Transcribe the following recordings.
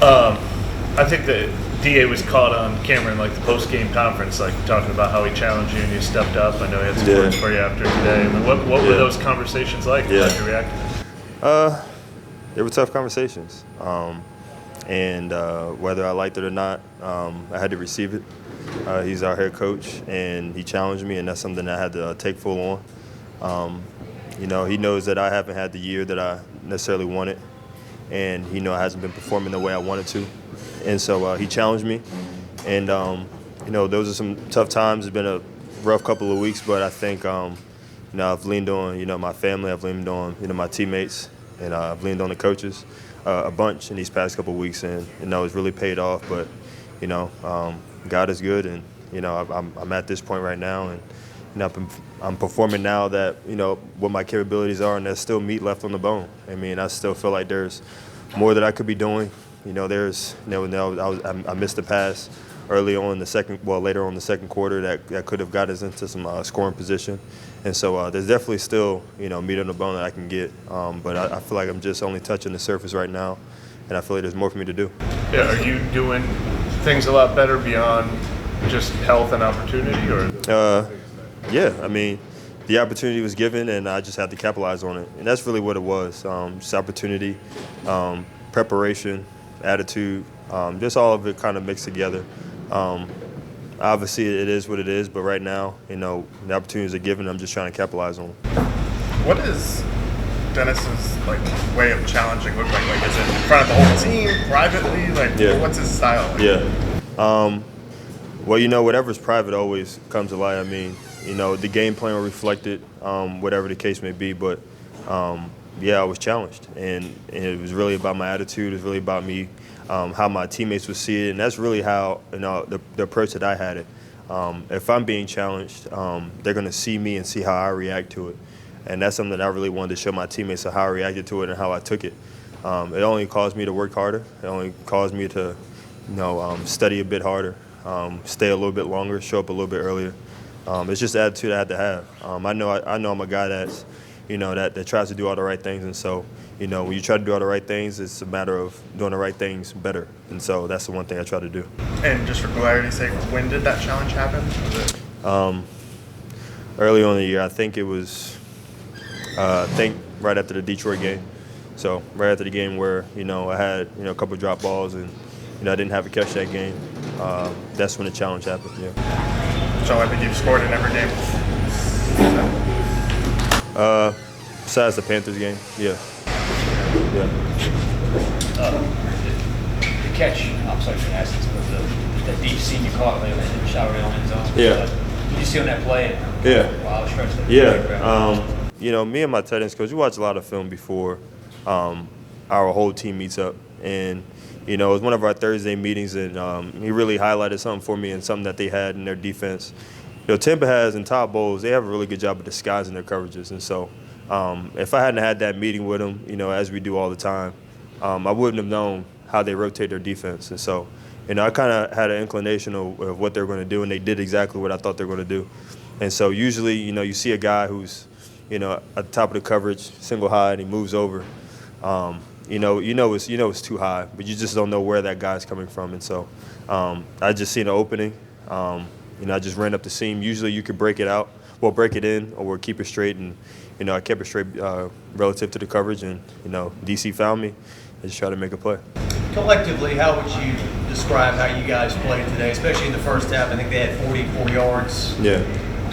I think the DA was caught on camera in like the post-game conference, like talking about how he challenged you and you stepped up. I know he had some words for you after today. I mean, what were those conversations like? How did you react? They were tough conversations, and whether I liked it or not, I had to receive it. He's our head coach, and he challenged me, and that's something I had to take full on. He knows that I haven't had the year that I necessarily wanted, and he knows I hasn't been performing the way I wanted to. And so he challenged me, and those are some tough times. It's been a rough couple of weeks, but I think I've leaned on my family, I've leaned on my teammates, and I've leaned on the coaches a bunch in these past couple of weeks, and it's really paid off. But God is good, and I'm at this point right now, and I'm performing now that what my capabilities are, and there's still meat left on the bone. I mean, I still feel like there's more that I could be doing. I missed the pass early on in the later on in the second quarter that could have got us into some scoring position, and so there's definitely still meat on the bone that I can get. But I feel like I'm just only touching the surface right now, and I feel like there's more for me to do. Yeah, are you doing things a lot better beyond just health and opportunity, or? Yeah, I mean, the opportunity was given, and I just had to capitalize on it, and that's really what it was. Just opportunity, preparation, attitude, just all of it kind of mixed together. Obviously, it is what it is, but right now, the opportunities are given. I'm just trying to capitalize on them. What is Dennis's way of challenging look like? Is it in front of the whole team, privately? What's his style like? Yeah. Well, whatever's private always comes to light. I mean, the game plan will reflect it, whatever the case may be. But I was challenged, and it was really about my attitude. It was really about me, how my teammates would see it, and that's really how the approach that I had it. If I'm being challenged, they're going to see me and see how I react to it, and that's something that I really wanted to show my teammates how I reacted to it and how I took it. It only caused me to work harder. It only caused me to, study a bit harder, stay a little bit longer, show up a little bit earlier. It's just the attitude I had to have. I know I'm a guy that's that tries to do all the right things. And so, when you try to do all the right things, it's a matter of doing the right things better. And so that's the one thing I try to do. And just for clarity's sake, when did that challenge happen? Early on in the year, I think it was, right after the Detroit game. So right after the game where, I had, a couple of drop balls and, I didn't have a catch that game. That's when the challenge happened, yeah. So I think you've scored in every game? Besides the Panthers game, yeah. The catch, I'm sorry for asking, but the deep seam you caught in the shot around end zone. Yeah. Did you see on that play? Yeah. Wow, stretch that. Yeah. Me and my tight ends coach, we watch a lot of film before our whole team meets up. And, it was one of our Thursday meetings, and he really highlighted something for me and something that they had in their defense. Tampa has, in Todd Bowles, they have a really good job of disguising their coverages. And so if I hadn't had that meeting with them, as we do all the time, I wouldn't have known how they rotate their defense. And so, I kind of had an inclination of what they were going to do, and they did exactly what I thought they were going to do. And so usually, you see a guy who's, at the top of the coverage, single high, and he moves over. It's too high, but you just don't know where that guy's coming from. And so I just seen an opening. I just ran up the seam. Usually you could break it out, break it in, or keep it straight. And, I kept it straight relative to the coverage. And, DC found me. I just tried to make a play. Collectively, how would you describe how you guys played today, especially in the first half? I think they had 44 yards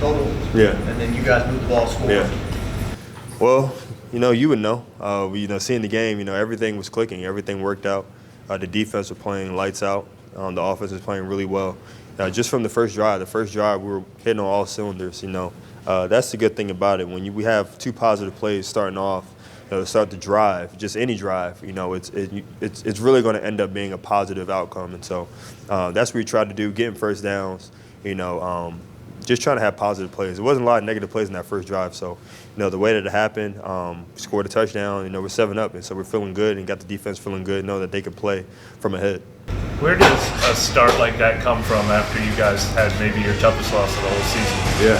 total. Yeah. And then you guys moved the ball, scored. Yeah. Well, you would know. Seeing the game, everything was clicking. Everything worked out. The defense was playing lights out. The offense was playing really well. Just from the first drive, we were hitting on all cylinders. That's the good thing about it. When we have two positive plays starting off, start the drive, just any drive, it's really going to end up being a positive outcome. And so that's what we tried to do, getting first downs, just trying to have positive plays. There wasn't a lot of negative plays in that first drive. So, the way that it happened, scored a touchdown, we're 7-up. And so we're feeling good and got the defense feeling good, know that they can play from ahead. Where does a start like that come from after you guys had maybe your toughest loss of the whole season? Yeah.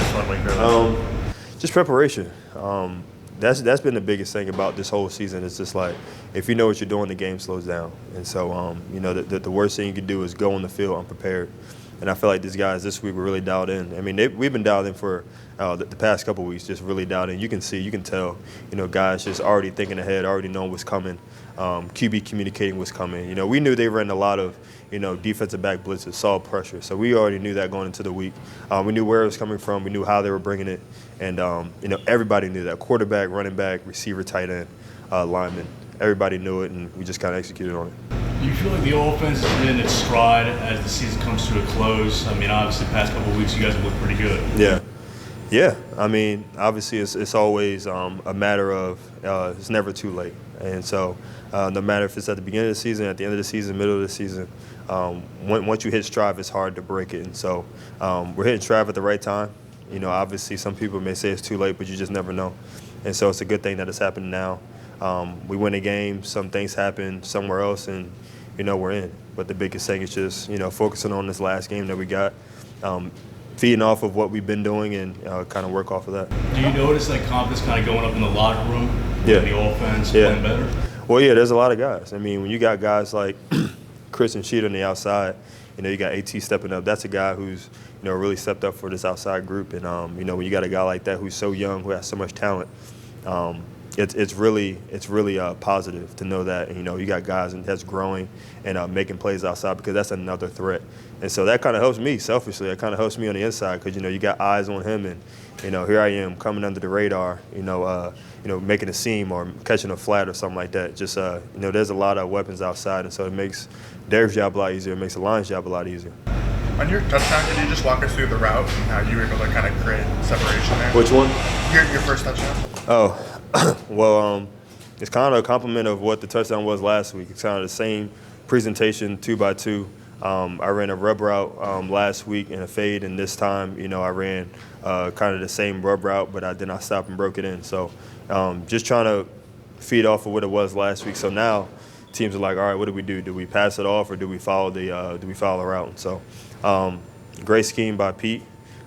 Just preparation. that's been the biggest thing about this whole season. It's just like, if you know what you're doing, the game slows down. And so, the worst thing you can do is go on the field unprepared. And I feel like these guys this week were really dialed in. I mean, we've been dialed in for the past couple of weeks, just really dialed in. You can tell, guys just already thinking ahead, already knowing what's coming. QB communicating what's coming. We knew they ran a lot of, defensive back blitzes, solid pressure. So we already knew that going into the week. We knew where it was coming from. We knew how they were bringing it. And, everybody knew that. Quarterback, running back, receiver, tight end, lineman. Everybody knew it, and we just kind of executed on it. Do you feel like the offense is in its stride as the season comes to a close? I mean, obviously, the past couple of weeks, you guys have looked pretty good. Yeah. I mean, obviously, it's always a matter of it's never too late. And so no matter if it's at the beginning of the season, at the end of the season, middle of the season, once you hit stride, it's hard to break it. And so we're hitting stride at the right time. Obviously, some people may say it's too late, but you just never know. And so it's a good thing that it's happening now. We win a game, some things happen somewhere else, and, we're in. But the biggest thing is just, focusing on this last game that we got, feeding off of what we've been doing and kind of work off of that. Do you notice that confidence kind of going up in the locker room? Yeah. The offense playing better? Well, yeah, there's a lot of guys. I mean, when you got guys like Chris and Sheet on the outside, you got AT stepping up. That's a guy who's, really stepped up for this outside group. And, when you got a guy like that who's so young, who has so much talent, it's really positive to know that, you got guys that's growing and making plays outside, because that's another threat. And so that kind of helps me selfishly. That kind of helps me on the inside, because, you got eyes on him, and, here I am coming under the radar, making a seam or catching a flat or something like that. Just, there's a lot of weapons outside, and so it makes Derek's job a lot easier. It makes the line's job a lot easier. On your touchdown, could you just walk us through the route and how you were able to kind of create separation there? Which one? Your first touchdown. Oh, well, it's kind of a compliment of what the touchdown was last week. It's kind of the same presentation, 2x2. I ran a rub route last week and a fade, and this time, I ran kind of the same rub route, but then I stopped and broke it in. So just trying to feed off of what it was last week. So now teams are like, all right, what do we do? Do we pass it off, or do we follow the route? And so great scheme by Pete.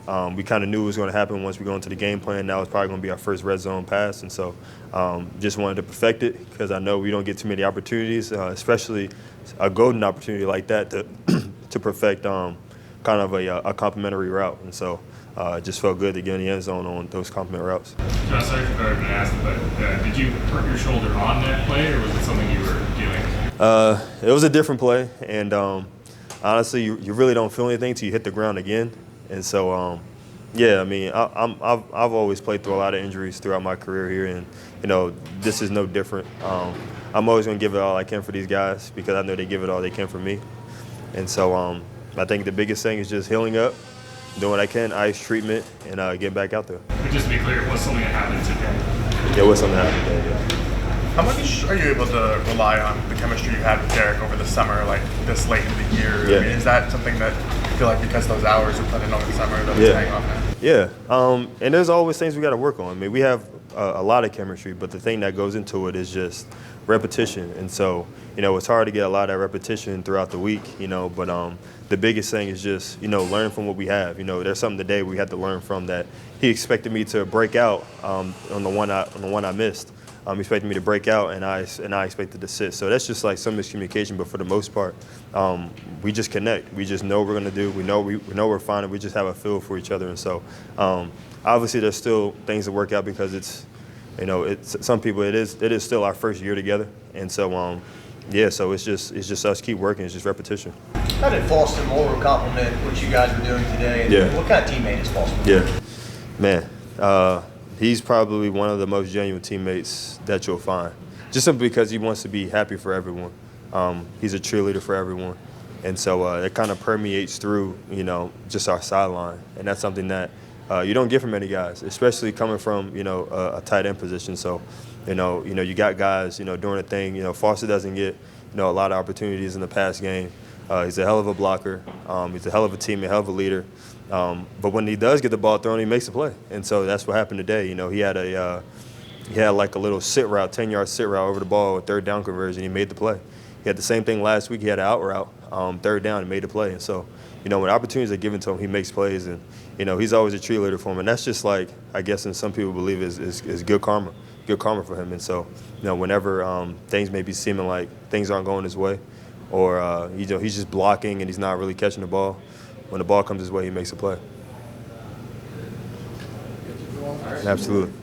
We kind of knew it was going to happen once we go into the game plan. Now it's probably going to be our first red zone pass. And so just wanted to perfect it, because I know we don't get too many opportunities, especially a golden opportunity like that to perfect kind of a complimentary route. And so it just felt good to get in the end zone on those compliment routes. John, sorry if I've been asked, but did you hurt your shoulder on that play, or was it something you were doing? It was a different play. And honestly, you really don't feel anything till you hit the ground again. And so, yeah, I mean, I've always played through a lot of injuries throughout my career here, and this is no different. I'm always going to give it all I can for these guys, because I know they give it all they can for me. And so I think the biggest thing is just healing up, doing what I can, ice treatment, and getting back out there. But just to be clear, it was something that happened today. Yeah, it was something that happened today, yeah. How much are you able to rely on the chemistry you had with Derek over the summer, like this late in the year? Yeah. I mean, is that something that you feel like, because those hours are put in over the summer, that it's paying off now? Yeah, and there's always things we got to work on. I mean, we have a lot of chemistry, but the thing that goes into it is just repetition. And so, it's hard to get a lot of repetition throughout the week, but the biggest thing is just, learn from what we have. There's something today we had to learn from that he expected me to break out on the one I missed. He expected me to break out, and I expected to sit. So that's just like some miscommunication, but for the most part, we just connect. We just know what we're going to do. We know we're fine, and we just have a feel for each other. And so obviously there's still things to work out, because it's some people it is still our first year together. And so so it's just us keep working. It's just repetition. How did Faustin Moore compliment what you guys were doing today? Yeah. What kind of teammate is Faustin? Yeah, man. He's probably one of the most genuine teammates that you'll find, just simply because he wants to be happy for everyone. He's a cheerleader for everyone. And so it kind of permeates through, just our sideline. And that's something that you don't get from many guys, especially coming from, a tight end position. So, you got guys, doing a thing. Foster doesn't get, a lot of opportunities in the pass game. He's a hell of a blocker. He's a hell of a teammate, a hell of a leader. But when he does get the ball thrown, he makes a play. And so that's what happened today. He had like a little sit route, 10-yard sit route over the ball, a third down conversion. He made the play. He had the same thing last week. He had an out route, third down, and made the play. And so, when opportunities are given to him, he makes plays. And, he's always a cheerleader for him. And that's just like, I guess, and some people believe is good karma. good karma for him. And so, whenever things may be seeming like things aren't going his way, or he's just blocking and he's not really catching the ball, when the ball comes his way, he makes a play. Absolutely.